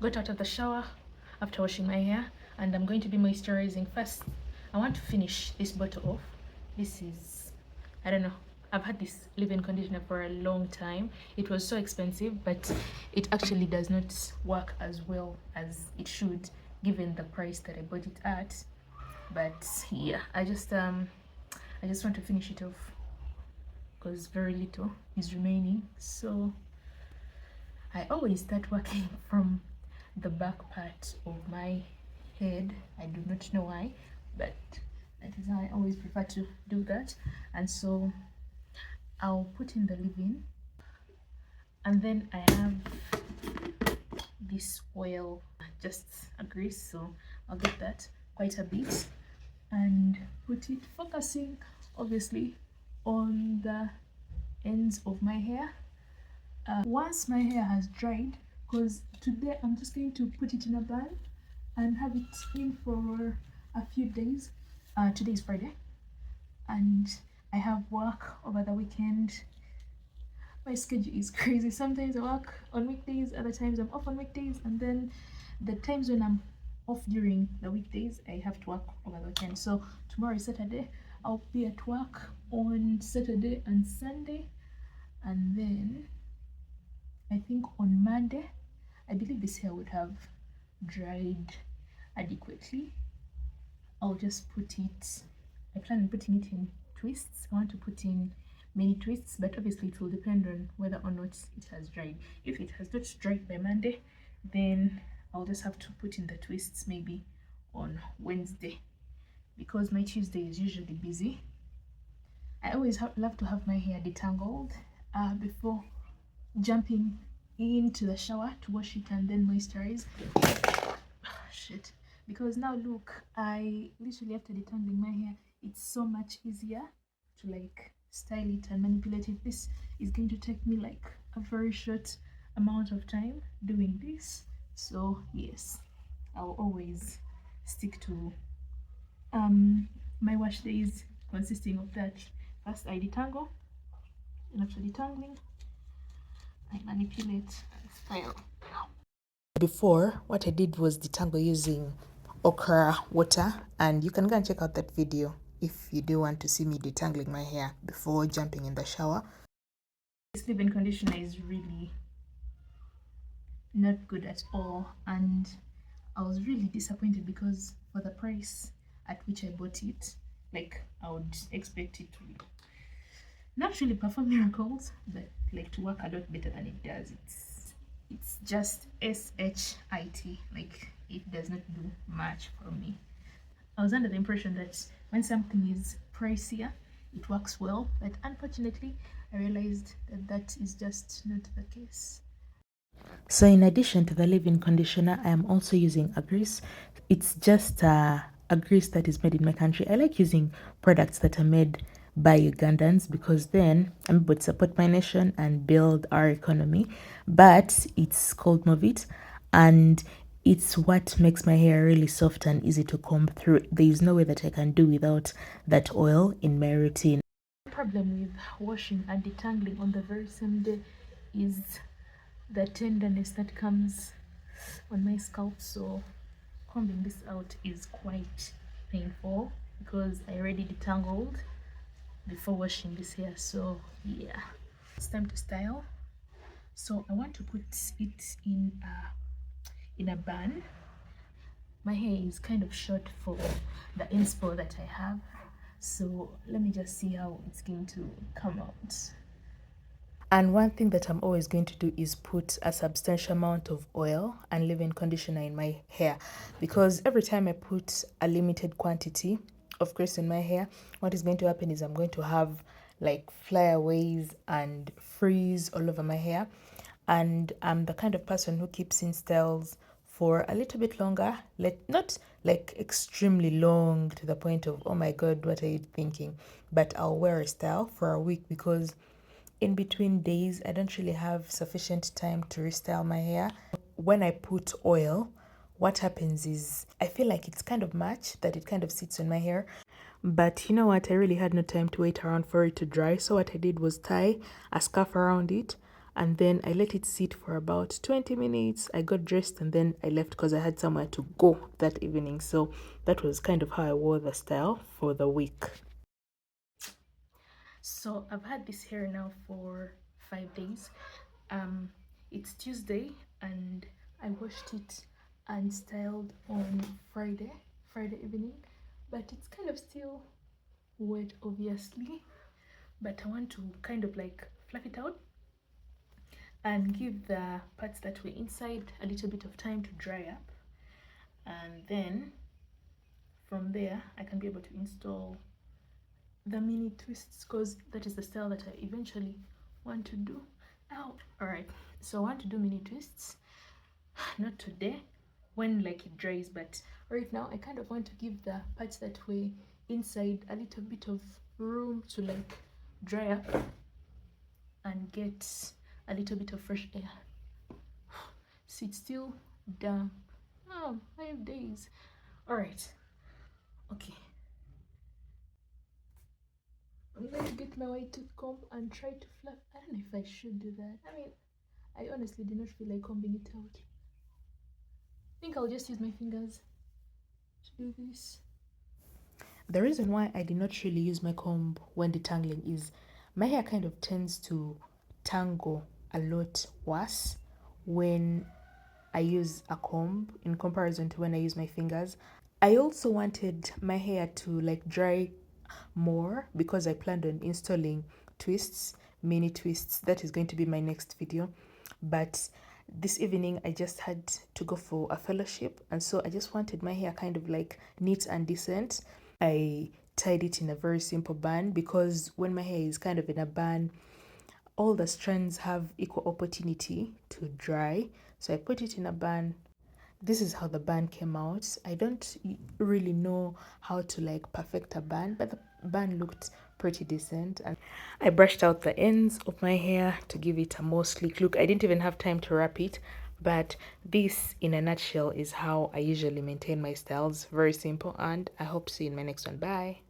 got out of the shower after washing my hair, and I'm going to be moisturizing first. I want to finish this bottle off. This is, I don't know, I've had this leave-in conditioner for a long time. It was so expensive, but it actually does not work as well as it should given the price that I bought it at. But yeah, I just want to finish it off because very little is remaining. So I always start working from the back part of my head. I do not know why, but that is how I always prefer to do that. And so I'll put in the leave-in, and then I have this oil, just a grease, so I'll get that quite a bit and put it, focusing obviously on the ends of my hair. Once my hair has dried, because today I'm just going to put it in a bun and have it in for a few days. Today is Friday and I have work over the weekend. My schedule is crazy. Sometimes I work on weekdays, other times I'm off on weekdays, and then the times when I'm off during the weekdays I have to work over the weekend. So tomorrow is Saturday. I'll be at work on Saturday and Sunday, and then I think on Monday, I believe this hair would have dried adequately. I'll just put it, I plan on putting it in twists. I want to put in many twists, but obviously it will depend on whether or not it has dried. If it has not dried by Monday, then I'll just have to put in the twists maybe on Wednesday, because my Tuesday is usually busy. I always love to have my hair detangled before jumping into the shower to wash it and then moisturize. Shit. Because now look, I literally, after detangling my hair, it's so much easier to like style it and manipulate it. This is going to take me like a very short amount of time doing this. So yes, I'll always stick to my wash days consisting of that. First I detangle, and after detangling I manipulate and style. Before, what I did was detangle using okra water, and you can go and check out that video if you do want to see me detangling my hair before jumping in the shower. This leave-in conditioner is really not good at all, and I was really disappointed because for the price at which I bought it, like I would expect it to not really perform miracles, but like to work a lot better than it does. It's just SHIT, like it does not do much for me. I was under the impression that when something is pricier, it works well, but unfortunately I realized that that is just not the case. So in addition to the leave-in conditioner, I am also using a grease. It's just a grease that is made in my country. I like using products that are made by Ugandans because then I'm able to support my nation and build our economy. But it's called Movit, and it's what makes my hair really soft and easy to comb through. There is no way that I can do without that oil in my routine. The problem with washing and detangling on the very same day is the tenderness that comes on my scalp, so combing this out is quite painful because I already detangled before washing this hair. So yeah, it's time to style. So I want to put it in a bun. My hair is kind of short for the inspo that I have, so let me just see how it's going to come out. And one thing that I'm always going to do is put a substantial amount of oil and leave-in conditioner in my hair, because every time I put a limited quantity of grease in my hair, what is going to happen is I'm going to have like flyaways and frizz all over my hair. And I'm the kind of person who keeps in styles for a little bit longer, not like extremely long to the point of, oh my god, what are you thinking? But I'll wear a style for a week because in between days I don't really have sufficient time to restyle my hair. When I put oil, what happens is I feel like it's kind of much, that it kind of sits on my hair. But you know what, I really had no time to wait around for it to dry, so what I did was tie a scarf around it and then I let it sit for about 20 minutes. I got dressed and then I left because I had somewhere to go that evening. So that was kind of how I wore the style for the week. So I've had this hair now for 5 days. Um, it's Tuesday and I washed it and styled on Friday evening, but it's kind of still wet, obviously. But I want to kind of like fluff it out and give the parts that were inside a little bit of time to dry up, and then from there I can be able to install the mini twists because that is the style that I eventually want to do. Ow! Alright, so I want to do mini twists, not today when like it dries, but right now I kind of want to give the parts that were inside a little bit of room to like dry up and get a little bit of fresh air. So it's still damp. Oh, 5 days. Alright, okay. I'm going to get my white tooth comb and try to fluff. I don't know if I should do that. I mean, I honestly do not feel like combing it out. I think I'll just use my fingers to do this. The reason why I did not really use my comb when detangling is my hair kind of tends to tangle a lot worse when I use a comb in comparison to when I use my fingers. I also wanted my hair to like dry more because I planned on installing twists, mini twists. That is going to be my next video. But this evening I just had to go for a fellowship, and so I just wanted my hair kind of like neat and decent. I tied it in a very simple bun because when my hair is kind of in a bun, all the strands have equal opportunity to dry. So I put it in a bun. This is how the bun came out. I don't really know how to like perfect a bun, but the bun looked pretty decent. And I brushed out the ends of my hair to give it a more sleek look. I didn't even have time to wrap it, but this in a nutshell is how I usually maintain my styles. Very simple, and I hope to see you in my next one. Bye.